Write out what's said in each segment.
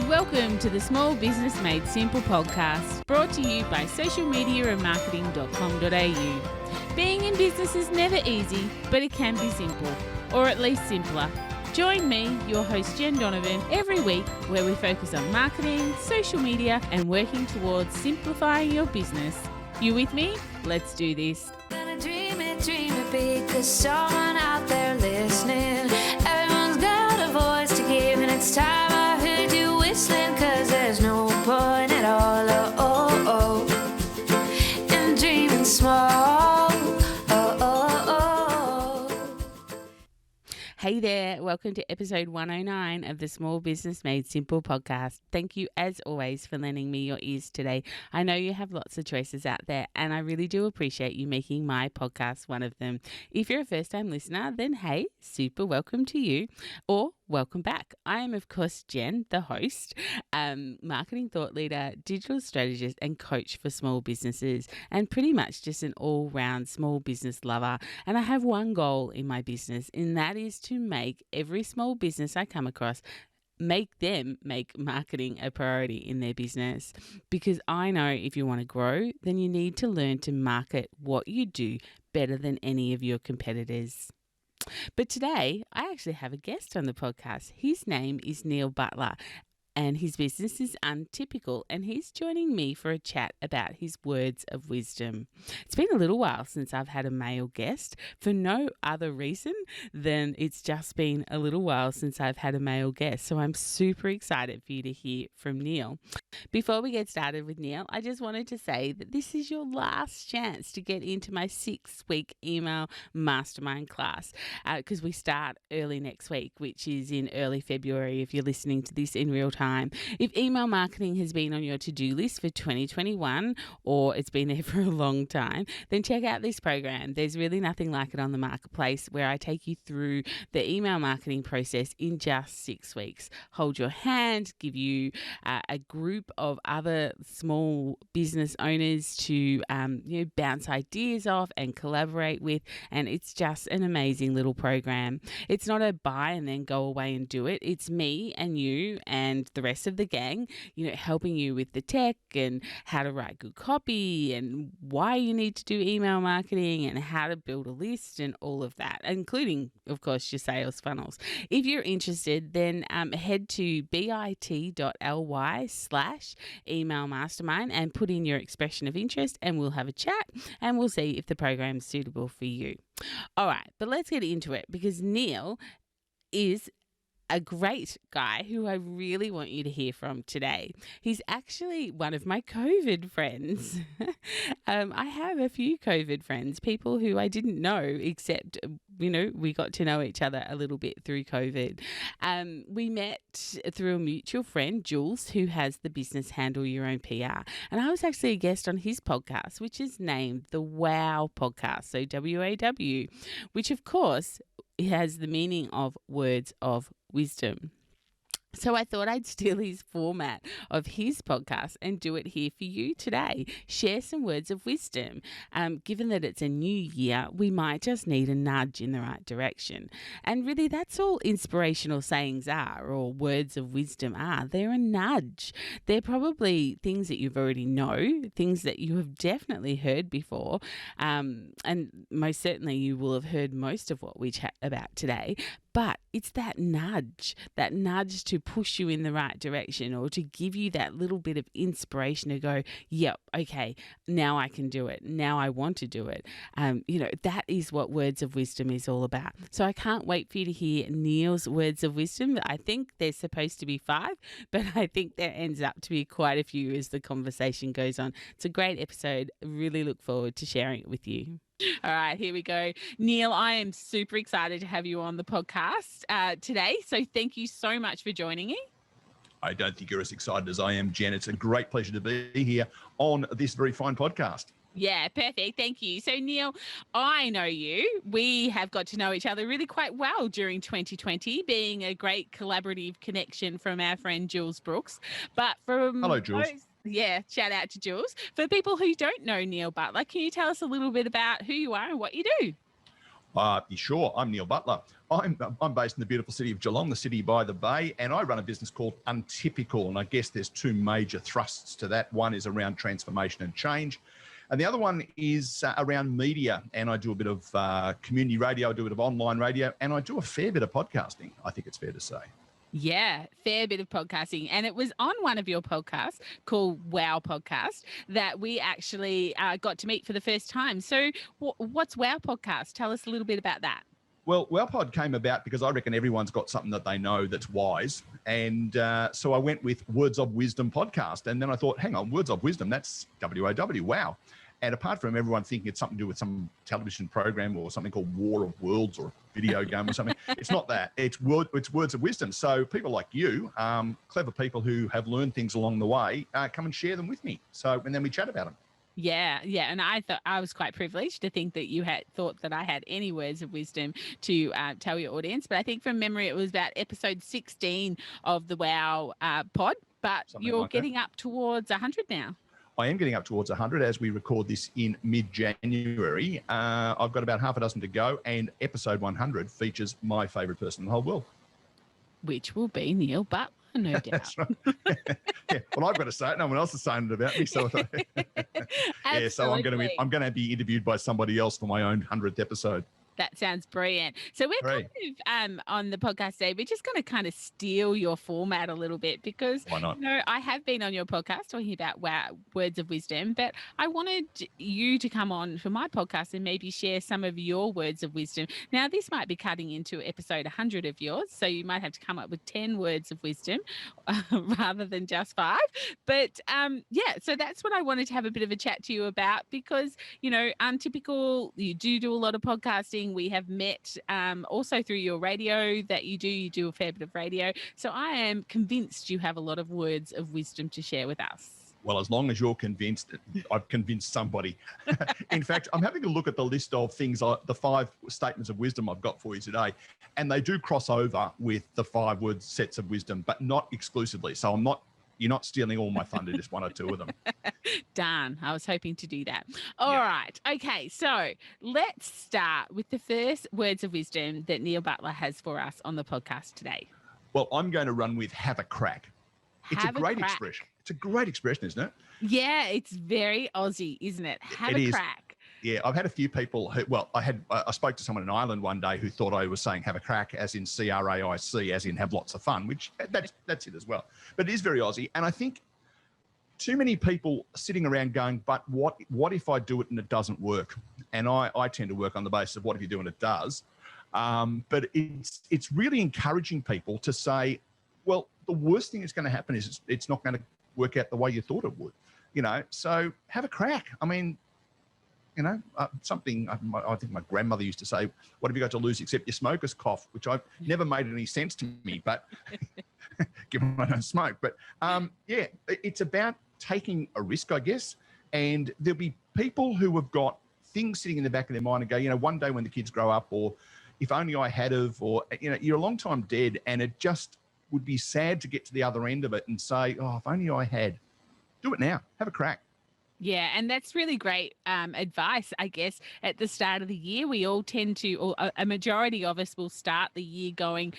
Welcome to the Small Business Made Simple podcast, brought to you by socialmediaandmarketing.com.au. Being in business is never easy, but it can be simple, or at least simpler. Join me, your host Jen Donovan, every week where we focus on marketing, social media, and working towards simplifying your business. You with me? Let's do this. Gonna dream it big, 'cause someone out there listening. Everyone's got a voice to give, and it's time I heard you whistling, 'cause there's no point at all, in dreaming small. Hey there, welcome to episode 109 of the Small Business Made Simple podcast. Thank you as always for lending me your ears today. I know you have lots of choices out there and I really do appreciate you making my podcast one of them. If you're a first time listener, then hey, super welcome to you, or welcome back. I am, of course, Jen, the host, marketing thought leader, digital strategist, and coach for small businesses, and pretty much just an all-round small business lover. And I have one goal in my business, and that is to make every small business I come across make them make marketing a priority in their business. Because I know if you want to grow, then you need to learn to market what you do better than any of your competitors. But today, I actually have a guest on the podcast. His name is Neil Butler, and his business is Untypical, and he's joining me for a chat about his words of wisdom. It's been a little while since I've had a male guest, for no other reason than it's just been a little while since I've had a male guest, so I'm super excited for you to hear from Neil. Before we get started with Neil, I just wanted to say that this is your last chance to get into my 6-week email mastermind class, because we start early next week, which is in early February if you're listening to this in real time. If email marketing has been on your to-do list for 2021, or it's been there for a long time, then check out this program. There's really nothing like it on the marketplace, where I take you through the email marketing process in just 6 weeks. Hold your hand, give you a group of other small business owners to bounce ideas off and collaborate with, and it's just an amazing little program. It's not a buy and then go away and do it. It's me and you and the rest of the gang, helping you with the tech and how to write good copy and why you need to do email marketing and how to build a list and all of that, including, of course, your sales funnels. If you're interested, then head to bit.ly/email mastermind and put in your expression of interest, and we'll have a chat and we'll see if the program's suitable for you. All right, but let's get into it, because Neil is a great guy who I really want you to hear from today. He's actually one of my COVID friends. I have a few COVID friends, people who I didn't know, except, we got to know each other a little bit through COVID. We met through a mutual friend, Jules, who has the business Handle Your Own PR. And I was actually a guest on his podcast, which is named the WOW podcast, so WAW, which of course has the meaning of words of wisdom. So I thought I'd steal his format of his podcast and do it here for you today. Share some words of wisdom. Given that it's a new year, we might just need a nudge in the right direction. And really, that's all inspirational sayings are, or words of wisdom are. They're a nudge. They're probably things that you've already know, things that you have definitely heard before. And most certainly you will have heard most of what we chat about today. But it's that nudge to push you in the right direction, or to give you that little bit of inspiration to go, yep, okay, now I can do it. Now I want to do it. That is what words of wisdom is all about. So I can't wait for you to hear Neil's words of wisdom. I think there's supposed to be 5, but I think there ends up to be quite a few as the conversation goes on. It's a great episode. Really look forward to sharing it with you. All right, here we go. Neil, I am super excited to have you on the podcast today. So thank you so much for joining me. I don't think you're as excited as I am, Jen. It's a great pleasure to be here on this very fine podcast. Yeah, perfect. Thank you. So, Neil, I know you. We have got to know each other really quite well during 2020, being a great collaborative connection from our friend Jules Brooks. But from Hello, Jules. Shout out to Jules. For people who don't know Neil Butler, can you tell us a little bit about who you are and what you do? Sure. I'm Neil Butler. I'm based in the beautiful city of Geelong, the city by the bay, and I run a business called Untypical. And I guess there's two major thrusts to that. One is around transformation and change, and the other one is around media. And I do a bit of community radio, I do a bit of online radio, and I do a fair bit of podcasting, I think it's fair to say. Yeah, fair bit of podcasting. And it was on one of your podcasts called Wow Podcast that we actually got to meet for the first time. So what's Wow Podcast? Tell us a little bit about that. Well, WowPod came about because I reckon everyone's got something that they know that's wise. And so I went with Words of Wisdom podcast. And then I thought, hang on, Words of Wisdom, that's W-O-W, wow. And apart from everyone thinking it's something to do with some television program or something called War of Worlds or a video game or something, it's not that. It's Words of Wisdom. So people like you, clever people who have learned things along the way, come and share them with me. So, and then we chat about them. Yeah. And I thought I was quite privileged to think that you had thought that I had any words of wisdom to tell your audience. But I think from memory, it was about episode 16 of the Wow pod. But something you're like getting up towards 100 now. I am getting up towards 100 as we record this in mid-January. I've got about half a dozen to go, and episode 100 features my favourite person in the whole world. Which will be Neil Butler, no doubt. That's right. Yeah. Well, I've got to say it. No one else is saying it about me. So, yeah, so I'm going to be interviewed by somebody else for my own 100th episode. That sounds brilliant. So we're kind of on the podcast today, we're just going to kind of steal your format a little bit because, why not? You know, I have been on your podcast talking about words of wisdom, but I wanted you to come on for my podcast and maybe share some of your words of wisdom. Now, this might be cutting into episode 100 of yours, so you might have to come up with 10 words of wisdom rather than just 5. But yeah, so that's what I wanted to have a bit of a chat to you about because, you know, Untypical, you do a lot of podcasting. We have met also through your radio that you do a fair bit of radio. So I am convinced you have a lot of words of wisdom to share with us. Well, as long as you're convinced, I've convinced somebody. In fact, I'm having a look at the list of things, the 5 statements of wisdom I've got for you today, and they do cross over with the 5 word sets of wisdom, but not exclusively. So you're not stealing all my thunder, just 1 or 2 of them. Darn, I was hoping to do that. All right. Okay, so let's start with the first words of wisdom that Neil Butler has for us on the podcast today. Well, I'm going to run with have a crack. It's a great expression. It's a great expression, isn't it? Yeah, it's very Aussie, isn't it? Have a crack. Yeah, I've had a few people who, I spoke to someone in Ireland one day who thought I was saying have a crack as in C-R-A-I-C, as in have lots of fun, which that's it as well. But it is very Aussie. And I think too many people sitting around going, but what if I do it and it doesn't work? And I tend to work on the basis of what if you do and it does. But it's really encouraging people to say, well, the worst thing that's going to happen is it's not going to work out the way you thought it would, you know, so have a crack. I mean, you know, something I think my grandmother used to say, what have you got to lose except your smoker's cough, which I've never made any sense to me, but given I don't smoke. But yeah, it's about taking a risk, I guess. And there'll be people who have got things sitting in the back of their mind and go, you know, one day when the kids grow up, or if only I had of, or, you know, you're a long time dead, and it just would be sad to get to the other end of it and say, oh, if only I had. Do it now. Have a crack. Yeah, and that's really great advice, I guess. At the start of the year, we all tend to, or a majority of us will start the year going,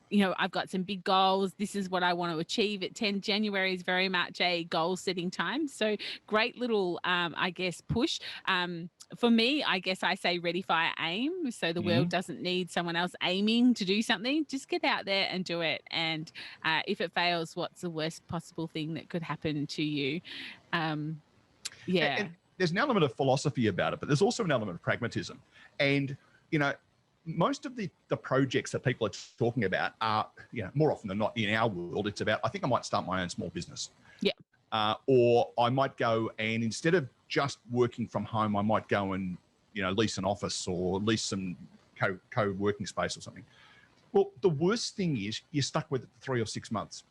you know, I've got some big goals. This is what I want to achieve. At 10 January is very much a goal setting time. So great little, I guess, push. For me, I guess I say ready, fire, aim. So the world doesn't need someone else aiming to do something. Just get out there and do it. And if it fails, what's the worst possible thing that could happen to you? Yeah. And there's an element of philosophy about it, but there's also an element of pragmatism. And, you know, most of the projects that people are talking about are, you know, more often than not in our world, it's about, I think I might start my own small business. Yeah. Or I might go and instead of just working from home, I might go and, you know, lease an office or lease some co-working space or something. Well, the worst thing is you're stuck with it for 3 or 6 months.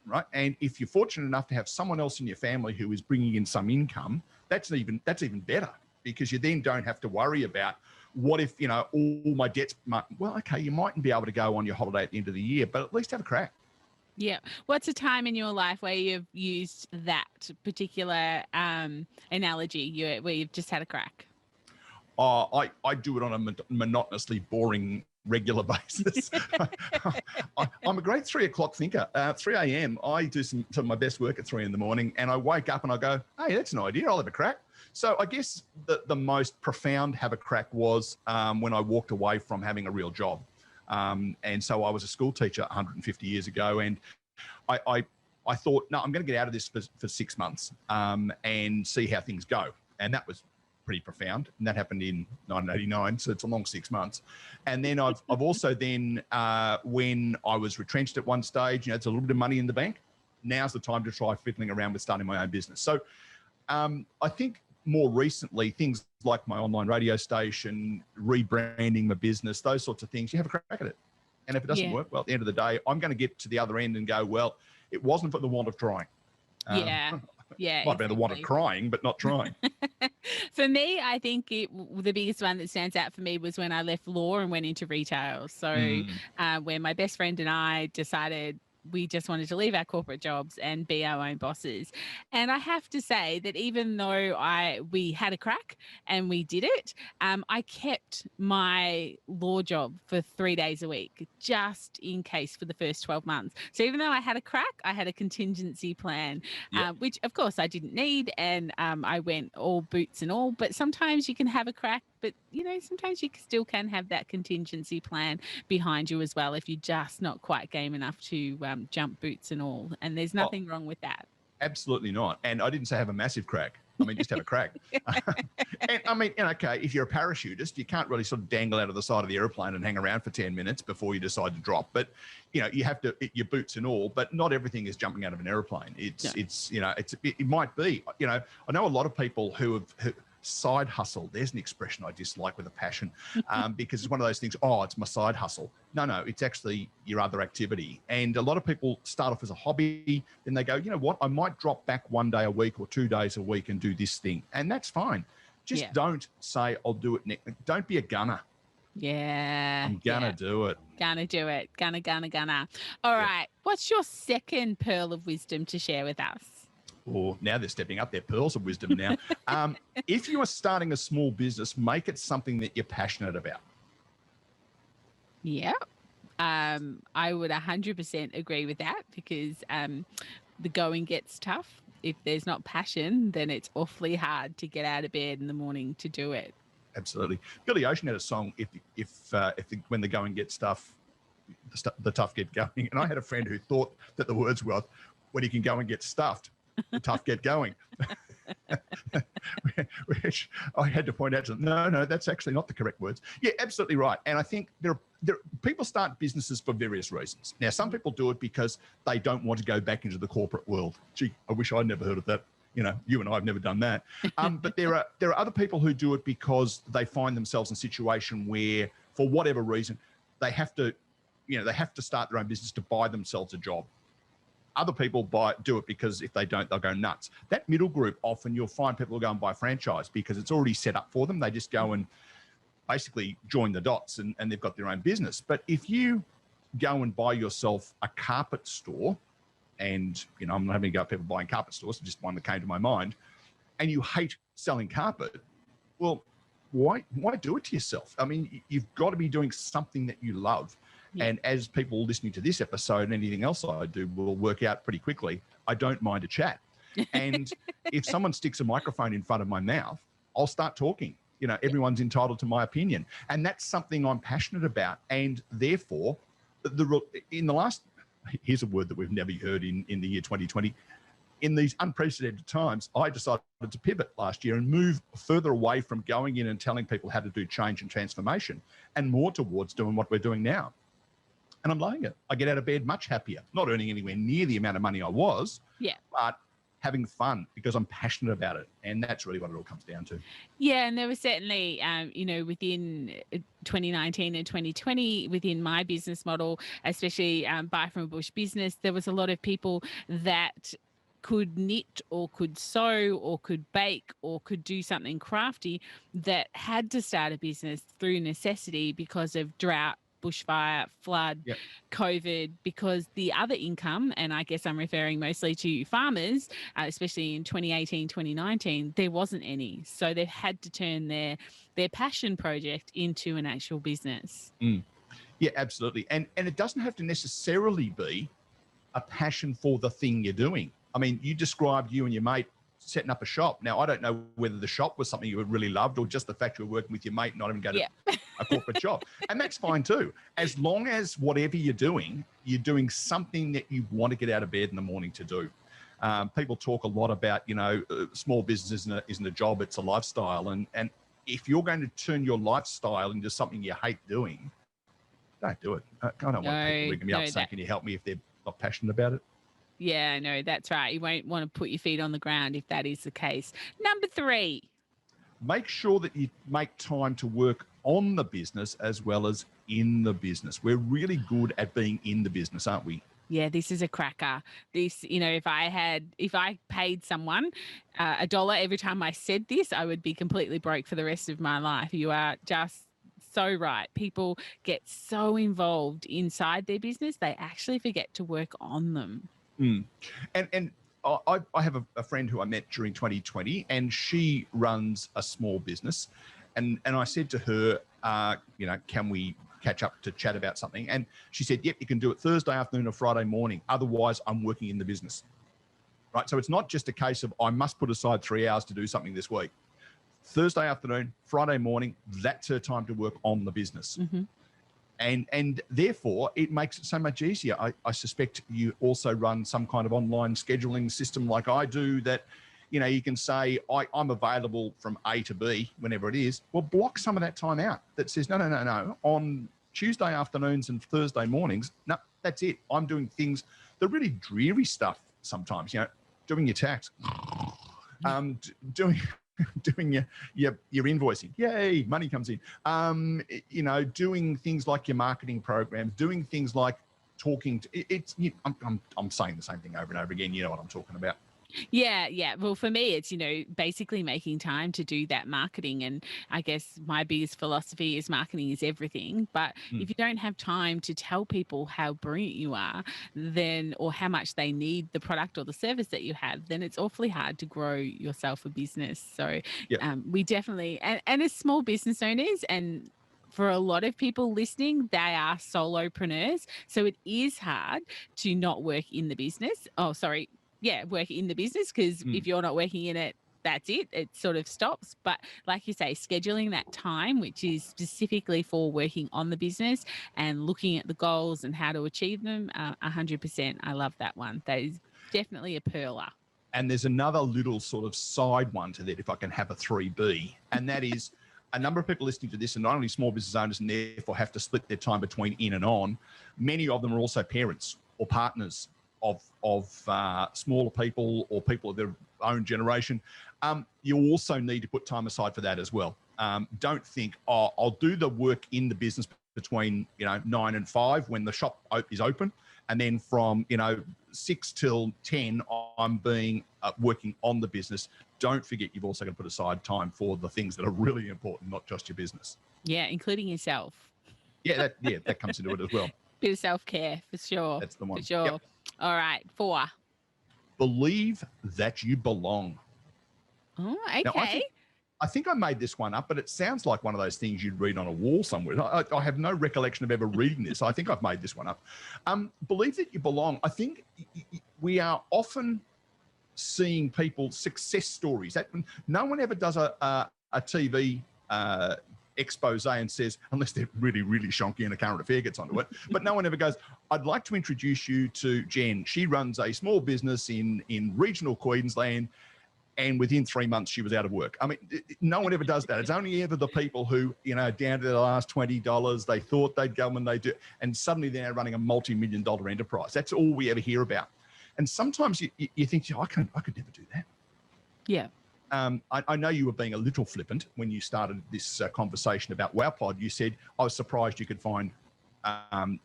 Right. And if you're fortunate enough to have someone else in your family who is bringing in some income, that's even better, because you then don't have to worry about what if, you know, all my debts, well, okay, you mightn't be able to go on your holiday at the end of the year, but at least have a crack. Yeah. What's a time in your life where you've used that particular analogy where you've just had a crack? I do it on a monotonously boring regular basis. I'm a great 3 o'clock thinker. 3 a.m. I do some of my best work at 3 in the morning, and I wake up and I go, hey, that's an idea. I'll have a crack. So I guess the most profound have a crack was when I walked away from having a real job. And so I was a school teacher 150 years ago, and I thought, no, I'm going to get out of this for 6 months and see how things go. And that was pretty profound. And that happened in 1989. So it's a long 6 months. And then I've also then, when I was retrenched at one stage, it's a little bit of money in the bank. Now's the time to try fiddling around with starting my own business. So I think more recently, things like my online radio station, rebranding my business, those sorts of things, you have a crack at it. And if it doesn't work, well, at the end of the day, I'm going to get to the other end and go, well, it wasn't for the want of trying. Yeah. Might be the want of crying, but not trying. For me, I think the biggest one that stands out for me was when I left law and went into retail. So when my best friend and I decided we just wanted to leave our corporate jobs and be our own bosses. And I have to say that even though we had a crack and we did it, I kept my law job for 3 days a week, just in case for the first 12 months. So even though I had a crack, I had a contingency plan, which of course I didn't need. And I went all boots and all, but sometimes you can have a crack, but sometimes you still can have that contingency plan behind you as well if you're just not quite game enough to jump boots and all. And there's nothing wrong with that. Absolutely not. And I didn't say have a massive crack. I mean, just have a crack. And I mean, okay, if you're a parachutist, you can't really sort of dangle out of the side of the airplane and hang around for 10 minutes before you decide to drop. But, you have to, your boots and all, but not everything is jumping out of an airplane. It might be, I know a lot of people who side hustle. There's an expression I dislike with a passion because it's one of those things, it's my side hustle. No, it's actually your other activity. And a lot of people start off as a hobby, then they go, you know what, I might drop back 1 day a week or 2 days a week and do this thing. And that's fine. Just don't say, I'll do it next. Don't be a gunner. Yeah. I'm gonna do it. Gonna do it. Gonna. All right. What's your second pearl of wisdom to share with us? Or now they're stepping up their pearls of wisdom now. If you are starting a small business, make it something that you're passionate about. Yeah. I would 100% agree with that because the going gets tough. If there's not passion, then it's awfully hard to get out of bed in the morning to do it. Absolutely. Billy Ocean had a song, when the going gets tough, the tough get going. And I had a friend who thought that the words were, when you can go and get stuffed, the tough get going. Which I had to point out to them, no, that's actually not the correct words. Yeah, absolutely right. And I think people start businesses for various reasons. Now, some people do it because they don't want to go back into the corporate world. Gee, I wish I'd never heard of that. You and I have never done that. But there are other people who do it because they find themselves in a situation where, for whatever reason, they have to start their own business to buy themselves a job. Other people do it because if they don't, they'll go nuts. That middle group, often you'll find people go and buy franchise because it's already set up for them. They just go and basically join the dots and they've got their own business. But if you go and buy yourself a carpet store, and, I'm not having to go at people buying carpet stores, just one that came to my mind, and you hate selling carpet, well, why do it to yourself? I mean, you've got to be doing something that you love. Yeah. And as people listening to this episode and anything else I do will work out pretty quickly, I don't mind a chat. And if someone sticks a microphone in front of my mouth, I'll start talking. Everyone's entitled to my opinion. And that's something I'm passionate about. And therefore, in the last, here's a word that we've never heard in the year 2020, in these unprecedented times, I decided to pivot last year and move further away from going in and telling people how to do change and transformation and more towards doing what we're doing now. And I'm loving it. I get out of bed much happier, not earning anywhere near the amount of money I was, but having fun because I'm passionate about it. And that's really what it all comes down to. Yeah. And there was certainly, within 2019 and 2020, within my business model, especially Buy From a Bush business, there was a lot of people that could knit or could sew or could bake or could do something crafty that had to start a business through necessity because of drought, bushfire, flood, COVID, because the other income, and I guess I'm referring mostly to farmers, especially in 2018, 2019, there wasn't any. So they've had to turn their passion project into an actual business. Yeah, absolutely. And it doesn't have to necessarily be a passion for the thing you're doing. I mean, you described you and your mate setting up a shop. Now, I don't know whether the shop was something you really loved or just the fact you were working with your mate, not even going to a corporate job. And that's fine too. As long as whatever you're doing something that you want to get out of bed in the morning to do. People talk a lot about, small business isn't a job, it's a lifestyle. And if you're going to turn your lifestyle into something you hate doing, don't do it. I don't want people ringing me up saying, can you help me if they're not passionate about it? Yeah, no, that's right. You won't want to put your feet on the ground if that is the case. Number 3. Make sure that you make time to work on the business as well as in the business. We're really good at being in the business, aren't we? Yeah, this is a cracker. This, if I paid someone $1 every time I said this, I would be completely broke for the rest of my life. You are just so right. People get so involved inside their business, they actually forget to work on them. And I have a friend who I met during 2020, and she runs a small business. And I said to her, can we catch up to chat about something? And she said, yep, you can do it Thursday afternoon or Friday morning. Otherwise, I'm working in the business. Right. So it's not just a case of I must put aside 3 hours to do something this week. Thursday afternoon, Friday morning, that's her time to work on the business. Mm-hmm. And therefore, it makes it so much easier. I suspect you also run some kind of online scheduling system like I do that, you can say, I'm available from A to B, whenever it is. Well, block some of that time out that says, no. On Tuesday afternoons and Thursday mornings, no, that's it. I'm doing things, the really dreary stuff sometimes, doing your tax, doing your invoicing. Yay, money comes in. Doing things like your marketing programs, doing things like talking to I'm saying the same thing over and over again. You know what I'm talking about. Yeah. Well, for me, it's, basically making time to do that marketing. And I guess my biggest philosophy is marketing is everything. But if you don't have time to tell people how brilliant you are, then, or how much they need the product or the service that you have, then it's awfully hard to grow yourself a business. So we definitely, and as small business owners, and for a lot of people listening, they are solopreneurs. So it is hard to not work in the business. Work in the business, because if you're not working in it, that's it. It sort of stops. But like you say, scheduling that time, which is specifically for working on the business and looking at the goals and how to achieve them, 100%. I love that one. That is definitely a perler. And there's another little sort of side one to that, if I can have a 3B, and that is a number of people listening to this are not only small business owners and therefore have to split their time between in and on. Many of them are also parents or partners of smaller people or people of their own generation. You also need to put time aside for that as well. Don't think, I'll do the work in the business between 9 and 5 when the shop is open, and then from 6 till 10 I'm working on the business. Don't forget, you've also got to put aside time for the things that are really important, not just your business. Yeah, including yourself. Yeah, that comes into it as well. Bit of self-care for sure. That's the one. For sure. Yep. All right, 4. Believe that you belong. Oh, okay. Now, I think I made this one up, but it sounds like one of those things you'd read on a wall somewhere. I have no recollection of ever reading this. I think I've made this one up. Believe that you belong. I think we are often seeing people's success stories. No one ever does a TV expose and says, unless they're really, really shonky and a current affair gets onto it, but no one ever goes, I'd like to introduce you to Jen. She runs a small business in regional Queensland, and within 3 months she was out of work. I mean, no one ever does that. It's only ever the people who, down to the last $20, they thought they'd go and they do, and suddenly they're running a multi-million-dollar enterprise. That's all we ever hear about. And sometimes you think, I could never do that. Yeah. I know you were being a little flippant when you started this conversation about WowPod. You said, I was surprised you could find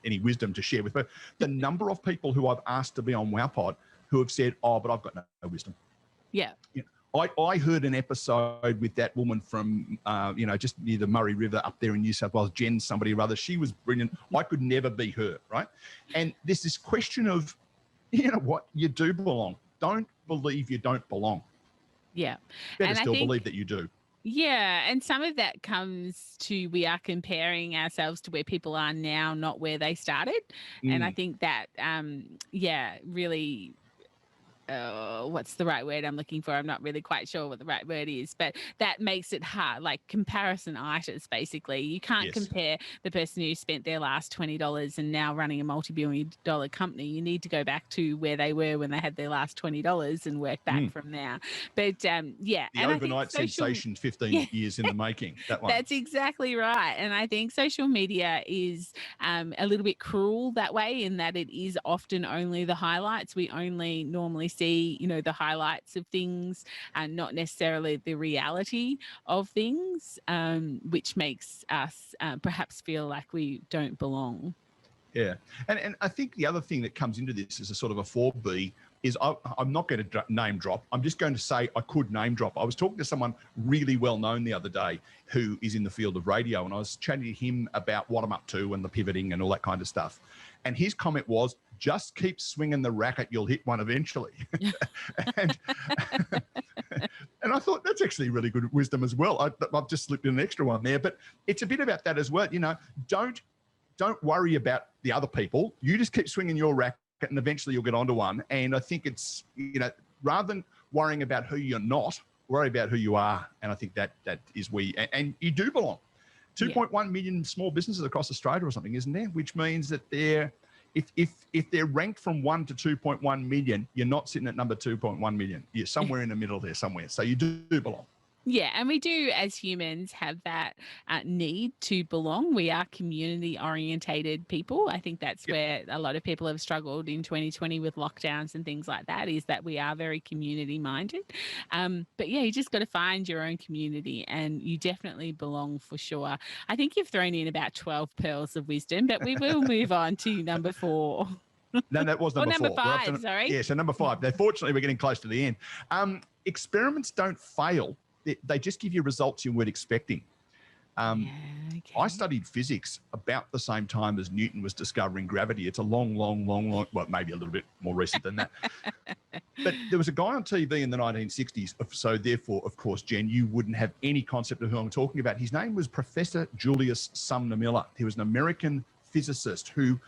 any wisdom to share with me. The number of people who I've asked to be on WowPod who have said, but I've got no wisdom. Yeah. I heard an episode with that woman from, just near the Murray River up there in New South Wales, Jen somebody or other. She was brilliant. I could never be her, right? And there's this question of, what? You do belong. Don't believe you don't belong. Yeah. Better still believe that you do. Yeah, and some of that comes to we are comparing ourselves to where people are now, not where they started. And I think that, really, what's the right word I'm looking for? I'm not really quite sure what the right word is, but that makes it hard, like comparisonitis, basically. You can't Yes. compare the person who spent their last $20 and now running a multi-billion-dollar company. You need to go back to where they were when they had their last $20 and work back from there. But The and I think overnight sensation, 15 years in the making, that one. that's exactly right. And I think social media is a little bit cruel that way, in that it is often only the highlights. We only normally see, the highlights of things and not necessarily the reality of things, which makes us perhaps feel like we don't belong. Yeah. And I think the other thing that comes into this is a sort of a 4B is I'm not going to name drop. I'm just going to say I could name drop. I was talking to someone really well known the other day who is in the field of radio, and I was chatting to him about what I'm up to and the pivoting and all that kind of stuff. And his comment was, just keep swinging the racket, you'll hit one eventually. and I thought that's actually really good wisdom as well. I've just slipped in an extra one there, but it's a bit about that as well. Don't worry about the other people. You just keep swinging your racket and eventually you'll get onto one. And I think it's, rather than worrying about who you're not, worry about who you are. And I think that is where and you do belong. 2.1 million small businesses across Australia or something, isn't there? Which means that if they're ranked from 1 to 2.1 million, you're not sitting at number 2.1 million. You're somewhere in the middle there somewhere. So you do belong. Yeah, and we do, as humans, have that need to belong. We are community-orientated people. I think that's where a lot of people have struggled in 2020 with lockdowns and things like that, is that we are very community-minded. But yeah, you just got to find your own community, and you definitely belong for sure. I think you've thrown in about 12 pearls of wisdom, but we will move on to number 4. No, that was number 4. Number 5, sorry. Yeah, so number 5. Fortunately, we're getting close to the end. Experiments don't fail. They just give you results you weren't expecting. I studied physics about the same time as Newton was discovering gravity. It's a long, well, maybe a little bit more recent than that. But there was a guy on TV in the 1960s. So therefore, of course, Jen, you wouldn't have any concept of who I'm talking about. His name was Professor Julius Sumner Miller. He was an American physicist who,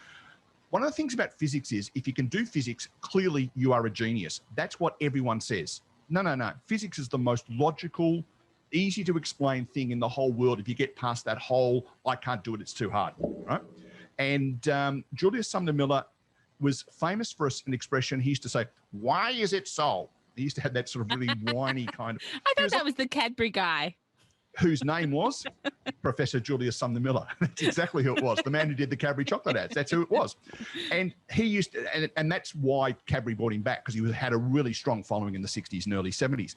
one of the things about physics is if you can do physics, clearly you are a genius. That's what everyone says. No. Physics is the most logical, easy to explain thing in the whole world. If you get past that whole, I can't do it, it's too hard, right? And Julius Sumner Miller was famous for an expression. He used to say, why is it so? He used to have that sort of really whiny kind of... I thought that was the Cadbury guy. Whose name was Professor Julius Sumner Miller. That's exactly who it was. The man who did the Cadbury chocolate ads. That's who it was. And he used to, and that's why Cadbury brought him back, because he had a really strong following in the 60s and early 70s.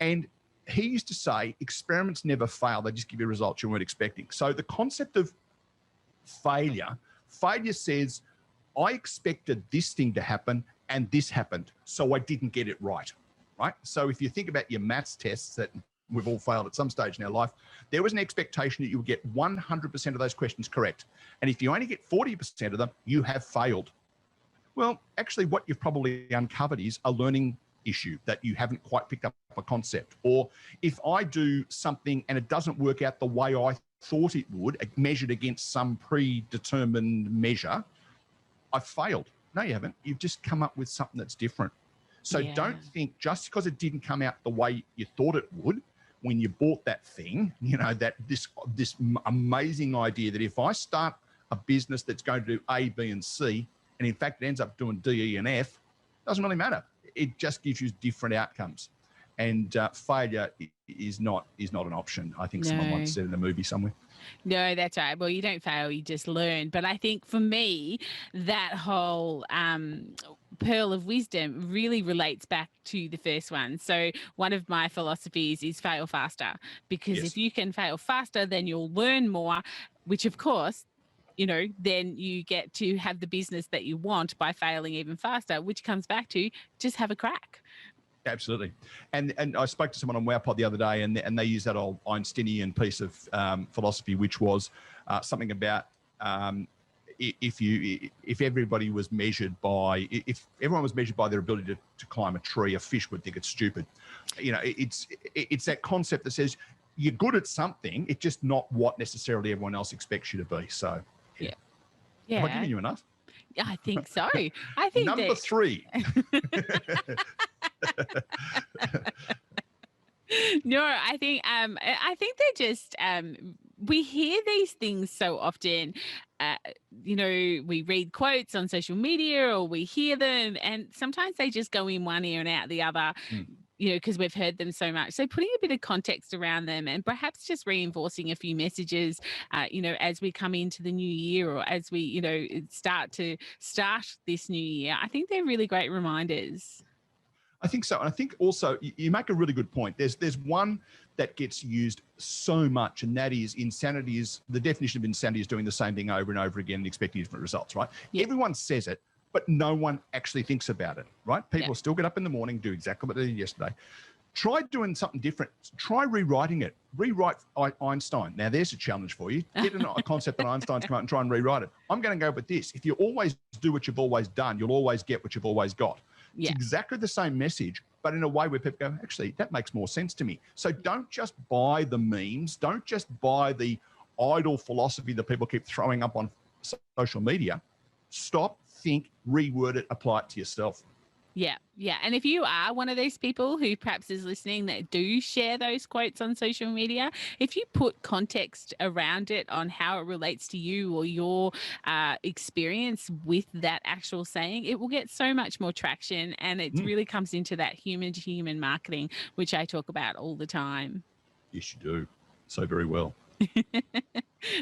And he used to say, experiments never fail. They just give you results you weren't expecting. So the concept of failure says, I expected this thing to happen and this happened, so I didn't get it right. So if you think about your maths tests that we've all failed at some stage in our life, there was an expectation that you would get 100% of those questions correct. And if you only get 40% of them, you have failed. Well, actually, what you've probably uncovered is a learning issue, that you haven't quite picked up a concept. Or if I do something and it doesn't work out the way I thought it would, measured against some predetermined measure, I've failed. No, you haven't. You've just come up with something that's different. So don't think just because it didn't come out the way you thought it would, when you bought that thing, that this amazing idea that if I start a business that's going to do A, B, and C, and in fact it ends up doing D, E, and F, doesn't really matter. It just gives you different outcomes. And failure is not an option. I think someone once said in a movie somewhere. No, that's right. Well, you don't fail, you just learn. But I think for me, that whole pearl of wisdom really relates back to the first one. So one of my philosophies is fail faster, because if you can fail faster, then you'll learn more, which of course, then you get to have the business that you want by failing even faster, which comes back to just have a crack. Absolutely. And I spoke to someone on WowPod the other day, and they used that old Einsteinian piece of philosophy, which was something about if everybody was measured by, if everyone was measured by their ability to climb a tree, a fish would think it's stupid. It's that concept that says you're good at something. It's just not what necessarily everyone else expects you to be. So, Yeah. Have I given you enough? I think so. I think Number 3. No, I think they're just we hear these things so often. We read quotes on social media or we hear them, and sometimes they just go in one ear and out the other. Because we've heard them so much. So putting a bit of context around them and perhaps just reinforcing a few messages, as we come into the new year or as we, start this new year, I think they're really great reminders. I think so. And I think also you make a really good point. There's one that gets used so much, and that is insanity. The definition of insanity is doing the same thing over and over again and expecting different results, right? Yeah. Everyone says it, but no one actually thinks about it, right? People still get up in the morning, do exactly what they did yesterday. Try doing something different. Try rewriting it. Rewrite Einstein. Now, there's a challenge for you. Get a concept that Einstein's come out and try and rewrite it. I'm going to go with this. If you always do what you've always done, you'll always get what you've always got. Yeah. It's exactly the same message, but in a way where people go, actually, that makes more sense to me. So don't just buy the memes. Don't just buy the idle philosophy that people keep throwing up on social media. Stop, think, reword it, apply it to yourself. Yeah. And if you are one of those people who perhaps is listening that do share those quotes on social media, if you put context around it on how it relates to you or your experience with that actual saying, it will get so much more traction, and it really comes into that human-to-human marketing, which I talk about all the time. Yes, you do. So very well.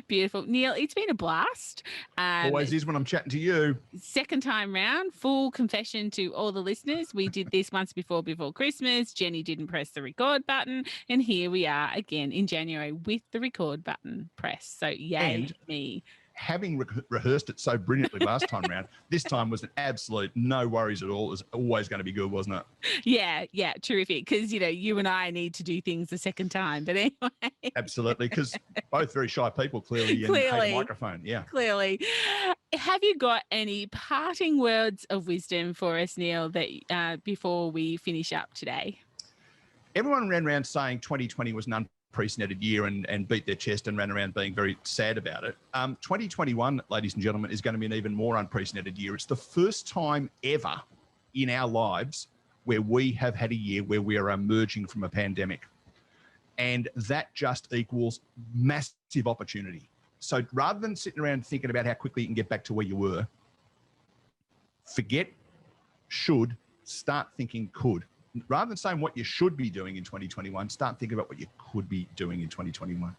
Beautiful. Neil, it's been a blast. Always is when I'm chatting to you. Second time round, full confession to all the listeners. We did this once before Christmas. Jenny didn't press the record button. And here we are again in January with the record button pressed. So yay me. Having rehearsed it so brilliantly last time round, this time was an absolute no worries at all. It was always going to be good, wasn't it? Yeah, terrific. Because, you and I need to do things the second time. But anyway. Absolutely, because both very shy people, clearly, and hate a microphone. Yeah. Clearly. Have you got any parting words of wisdom for us, Neil, that before we finish up today? Everyone ran around saying 2020 was an unprecedented year and beat their chest and ran around being very sad about it. 2021, ladies and gentlemen, is going to be an even more unprecedented year. It's the first time ever in our lives where we have had a year where we are emerging from a pandemic. And that just equals massive opportunity. So rather than sitting around thinking about how quickly you can get back to where you were, forget should, start thinking could. Rather than saying what you should be doing in 2021, start thinking about what you could be doing in 2021.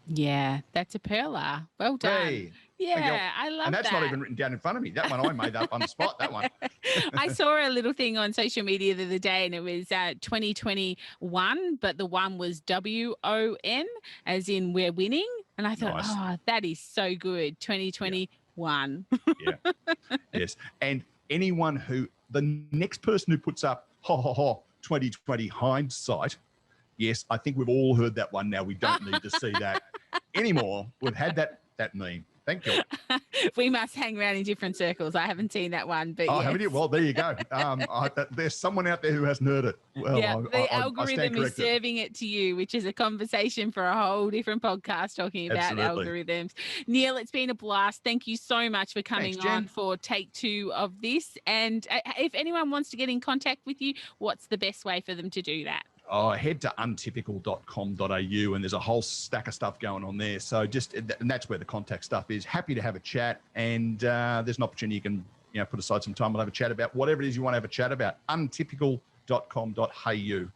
Yeah, that's a perler. Well done. Hey, yeah, I love that. And that's not even written down in front of me. That one I made up on the spot, that one. I saw a little thing on social media the other day, and it was 2021, but the one was WON, as in we're winning. And I thought, nice. That is so good. 2021. Yeah. Yes. And anyone the next person who puts up, 2020 hindsight. Yes, I think we've all heard that one now. We don't need to see that anymore. We've had that meme. Thank you. We must hang around in different circles. I haven't seen that one, but haven't you? Well, there you go. There's someone out there who hasn't heard it. Well, yeah, the algorithm is serving it to you, which is a conversation for a whole different podcast talking about algorithms. Neil, it's been a blast. Thank you so much for coming on for take 2 of this. And if anyone wants to get in contact with you, what's the best way for them to do that? Head to untypical.com.au, and there's a whole stack of stuff going on there. So and that's where the contact stuff is. Happy to have a chat, and there's an opportunity you can put aside some time. We'll have a chat about whatever it is you want to have a chat about. Untypical.com.au.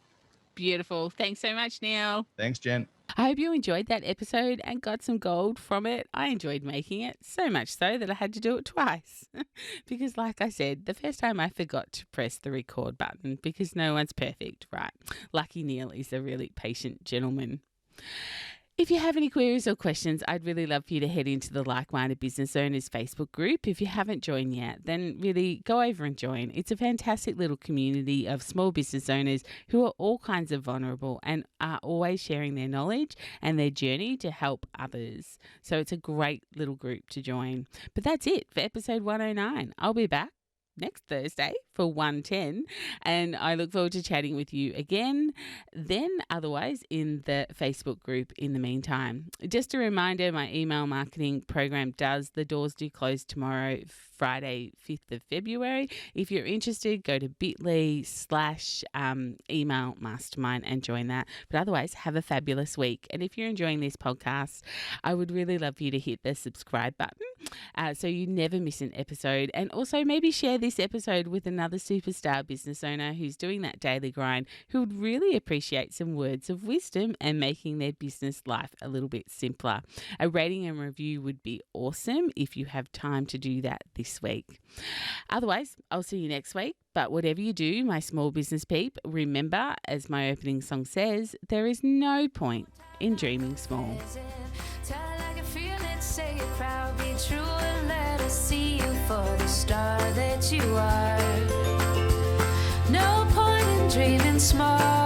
Beautiful. Thanks so much, Neil. Thanks, Jen. I hope you enjoyed that episode and got some gold from it. I enjoyed making it, so much so that I had to do it twice. Because like I said, the first time I forgot to press the record button because no one's perfect, right? Lucky Neil is a really patient gentleman. If you have any queries or questions, I'd really love for you to head into the Like-Minded Business Owners Facebook group. If you haven't joined yet, then really go over and join. It's a fantastic little community of small business owners who are all kinds of vulnerable and are always sharing their knowledge and their journey to help others. So it's a great little group to join. But that's it for episode 109. I'll be back next Thursday for 1:10, and I look forward to chatting with you again then, otherwise in the Facebook group in the meantime. Just a reminder, my email marketing program the doors do close tomorrow, Friday 5th of February. If you're interested, go to bit.ly/email mastermind and join that. But otherwise, have a fabulous week. And if you're enjoying this podcast, I would really love for you to hit the subscribe button so you never miss an episode. And also maybe share this episode with another superstar business owner who's doing that daily grind, who would really appreciate some words of wisdom and making their business life a little bit simpler. A rating and review would be awesome if you have time to do that this week. Otherwise, I'll see you next week. But whatever you do, my small business peep, remember, as my opening song says, there is no point in dreaming small. Tell it like you feel it, say it proud, be true, and let us see you for the star that you are. No point in dreaming small.